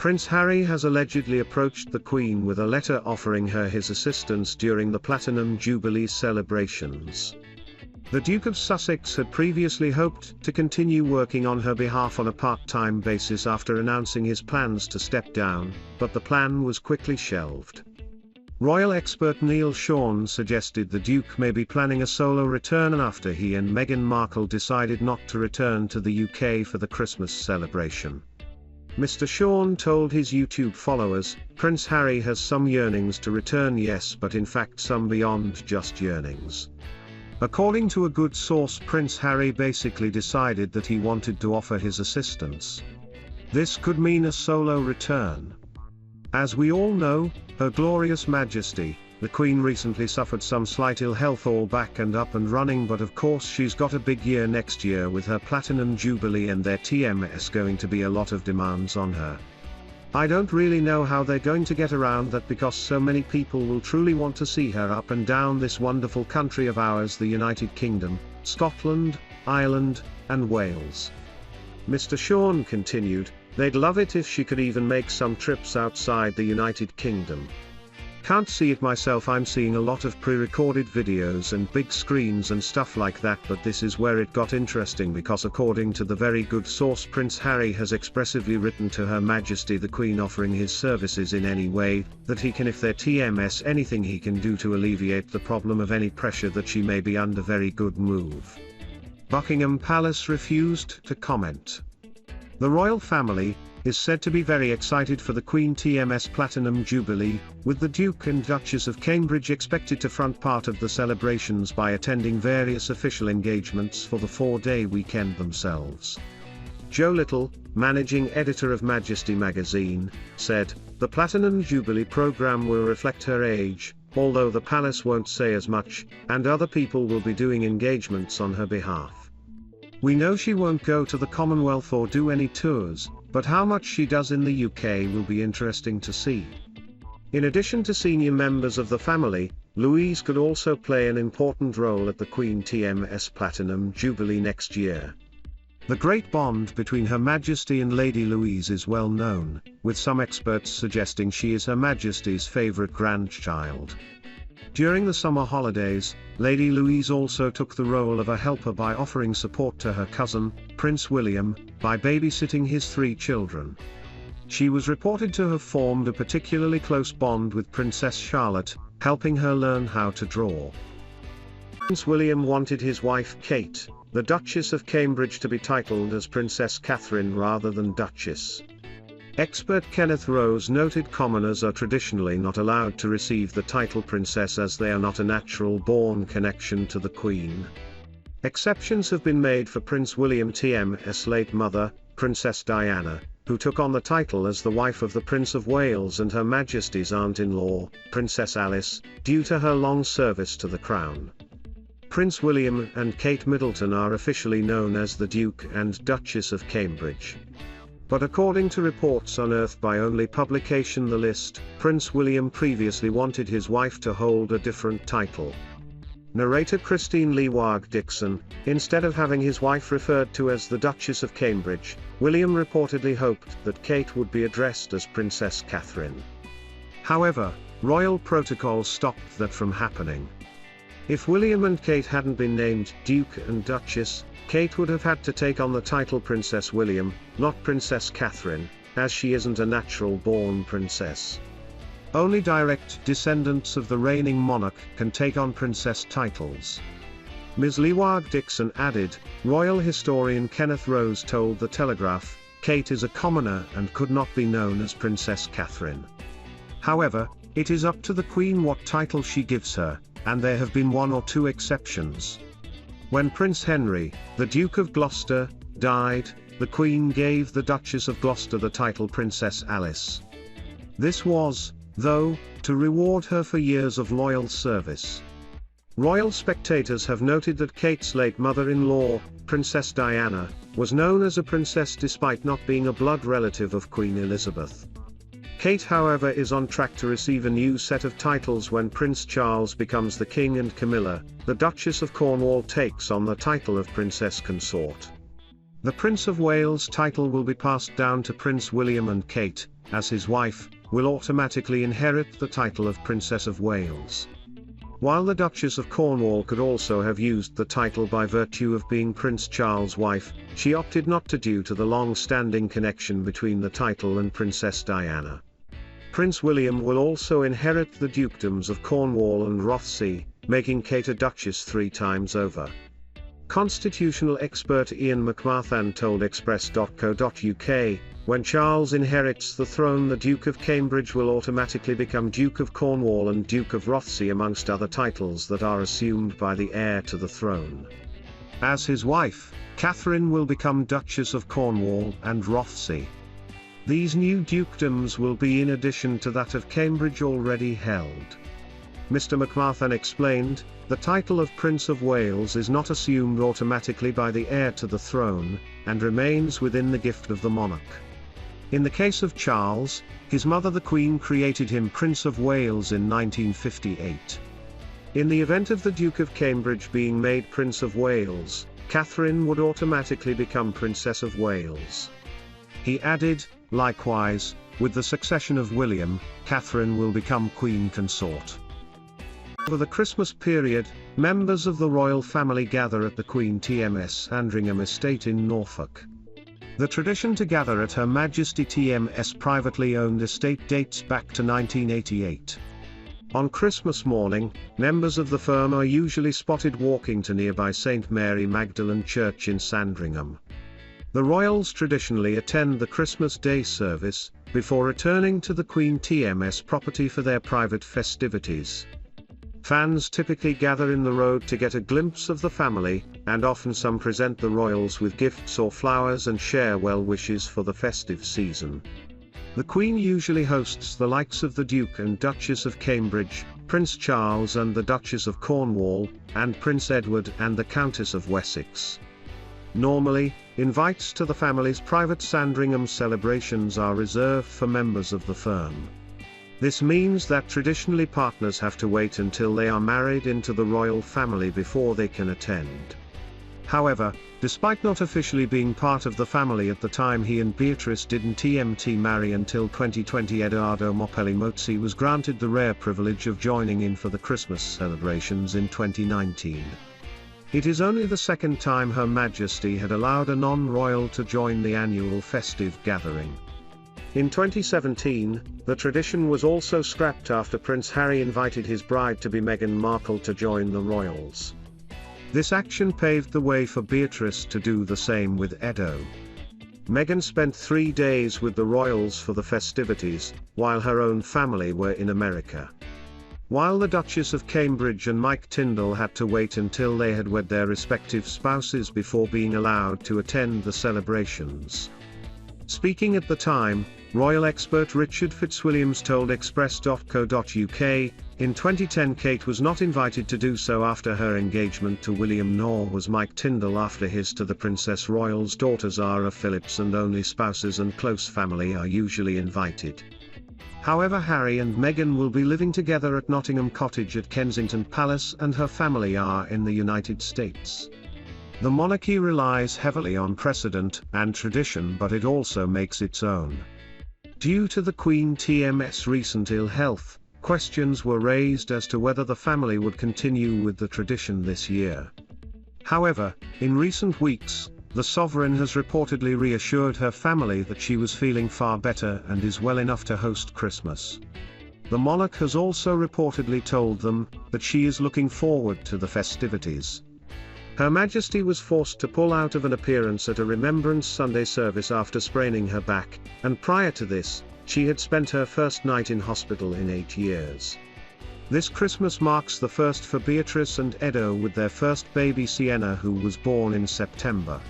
Prince Harry has allegedly approached the Queen with a letter offering her his assistance during the Platinum Jubilee celebrations. The Duke of Sussex had previously hoped to continue working on her behalf on a part-time basis after announcing his plans to step down, but the plan was quickly shelved. Royal expert Neil Sean suggested the Duke may be planning a solo return after he and Meghan Markle decided not to return to the UK for the Christmas celebration. Mr. Sean told his YouTube followers, "Prince Harry has some yearnings to return, yes, but in fact some beyond just yearnings." According to a good source, Prince Harry basically decided that he wanted to offer his assistance. This could mean a solo return. As we all know, Her Glorious Majesty, the Queen recently suffered some slight ill health, all back and up and running, but of course she's got a big year next year with her Platinum Jubilee and their TMS going to be a lot of demands on her. I don't really know how they're going to get around that, because so many people will truly want to see her up and down this wonderful country of ours, the United Kingdom, Scotland, Ireland, and Wales. Mr. Sean continued, "They'd love it if she could even make some trips outside the United Kingdom. Can't see it myself, I'm seeing a lot of pre-recorded videos and big screens and stuff like that, but this is where it got interesting, because according to the very good source, Prince Harry has expressively written to Her Majesty the Queen offering his services in any way that he can, if they're TMS, anything he can do to alleviate the problem of any pressure that she may be under. Very good move." Buckingham Palace refused to comment. The royal family is said to be very excited for the Queen TMS Platinum Jubilee, with the Duke and Duchess of Cambridge expected to front part of the celebrations by attending various official engagements for the 4-day weekend themselves. Joe Little, managing editor of Majesty magazine, said, "The Platinum Jubilee program will reflect her age, although the palace won't say as much, and other people will be doing engagements on her behalf. We know she won't go to the Commonwealth or do any tours, but how much she does in the UK will be interesting to see." In addition to senior members of the family, Louise could also play an important role at the Queen TMS Platinum Jubilee next year. The great bond between Her Majesty and Lady Louise is well known, with some experts suggesting she is Her Majesty's favourite grandchild. During the summer holidays, Lady Louise also took the role of a helper by offering support to her cousin, Prince William, by babysitting his 3 children. She was reported to have formed a particularly close bond with Princess Charlotte, helping her learn how to draw. Prince William wanted his wife Kate, the Duchess of Cambridge, to be titled as Princess Catherine rather than Duchess. Expert Kenneth Rose noted commoners are traditionally not allowed to receive the title princess as they are not a natural-born connection to the Queen. Exceptions have been made for Prince William TM's late mother, Princess Diana, who took on the title as the wife of the Prince of Wales, and Her Majesty's aunt-in-law, Princess Alice, due to her long service to the Crown. Prince William and Kate Middleton are officially known as the Duke and Duchess of Cambridge. But according to reports unearthed by Only publication The List, Prince William previously wanted his wife to hold a different title. Narrator Christine Leewag Dixon, instead of having his wife referred to as the Duchess of Cambridge, William reportedly hoped that Kate would be addressed as Princess Catherine. However, royal protocol stopped that from happening. If William and Kate hadn't been named Duke and Duchess, Kate would have had to take on the title Princess William, not Princess Catherine, as she isn't a natural-born princess. Only direct descendants of the reigning monarch can take on princess titles. Ms. Leewag Dixon added, royal historian Kenneth Rose told The Telegraph, Kate is a commoner and could not be known as Princess Catherine. However, it is up to the Queen what title she gives her, and there have been 1 or 2 exceptions. When Prince Henry, the Duke of Gloucester, died, the Queen gave the Duchess of Gloucester the title Princess Alice. This was, though, to reward her for years of loyal service. Royal spectators have noted that Kate's late mother-in-law, Princess Diana, was known as a princess despite not being a blood relative of Queen Elizabeth. Kate, however, is on track to receive a new set of titles when Prince Charles becomes the King and Camilla, the Duchess of Cornwall, takes on the title of Princess Consort. The Prince of Wales title will be passed down to Prince William and Kate, as his wife, will automatically inherit the title of Princess of Wales. While the Duchess of Cornwall could also have used the title by virtue of being Prince Charles' wife, she opted not to due to the long-standing connection between the title and Princess Diana. Prince William will also inherit the dukedoms of Cornwall and Rothesay, making Kate a Duchess 3 times over. Constitutional expert Ian McMahon told express.co.uk, when Charles inherits the throne, the Duke of Cambridge will automatically become Duke of Cornwall and Duke of Rothesay, amongst other titles that are assumed by the heir to the throne. As his wife, Catherine will become Duchess of Cornwall and Rothesay. These new dukedoms will be in addition to that of Cambridge already held. Mr. McMahon explained, the title of Prince of Wales is not assumed automatically by the heir to the throne, and remains within the gift of the monarch. In the case of Charles, his mother the Queen created him Prince of Wales in 1958. In the event of the Duke of Cambridge being made Prince of Wales, Catherine would automatically become Princess of Wales. He added, likewise, with the succession of William, Catherine will become Queen Consort. Over the Christmas period, members of the royal family gather at the Queen TMS Sandringham estate in Norfolk. The tradition to gather at Her Majesty TMS privately owned estate dates back to 1988. On Christmas morning, members of the firm are usually spotted walking to nearby St. Mary Magdalene Church in Sandringham. The royals traditionally attend the Christmas Day service, before returning to the Queen TMS property for their private festivities. Fans typically gather in the road to get a glimpse of the family, and often some present the royals with gifts or flowers and share well wishes for the festive season. The Queen usually hosts the likes of the Duke and Duchess of Cambridge, Prince Charles and the Duchess of Cornwall, and Prince Edward and the Countess of Wessex. Normally, invites to the family's private Sandringham celebrations are reserved for members of the firm. This means that traditionally partners have to wait until they are married into the royal family before they can attend. However, despite not officially being part of the family at the time he and Beatrice didn't marry until 2020, Edoardo Mopelli Mozzi was granted the rare privilege of joining in for the Christmas celebrations in 2019. It is only the second time Her Majesty had allowed a non-royal to join the annual festive gathering. In 2017, the tradition was also scrapped after Prince Harry invited his bride-to-be Meghan Markle to join the royals. This action paved the way for Beatrice to do the same with Edo. Meghan spent 3 days with the royals for the festivities, while her own family were in America. While the Duchess of Cambridge and Mike Tindall had to wait until they had wed their respective spouses before being allowed to attend the celebrations. Speaking at the time, royal expert Richard Fitzwilliams told express.co.uk, in 2010 Kate was not invited to do so after her engagement to William, nor was Mike Tindall after his to the Princess Royal's daughter Zara Phillips, and only spouses and close family are usually invited. However, Harry and Meghan will be living together at Nottingham Cottage at Kensington Palace, and her family are in the United States. The monarchy relies heavily on precedent and tradition, but it also makes its own. Due to the Queen TMS recent ill health, questions were raised as to whether the family would continue with the tradition this year. However, in recent weeks, the sovereign has reportedly reassured her family that she was feeling far better and is well enough to host Christmas. The monarch has also reportedly told them that she is looking forward to the festivities. Her Majesty was forced to pull out of an appearance at a Remembrance Sunday service after spraining her back, and prior to this, she had spent her first night in hospital in 8 years. This Christmas marks the first for Beatrice and Edo with their first baby Sienna, who was born in September.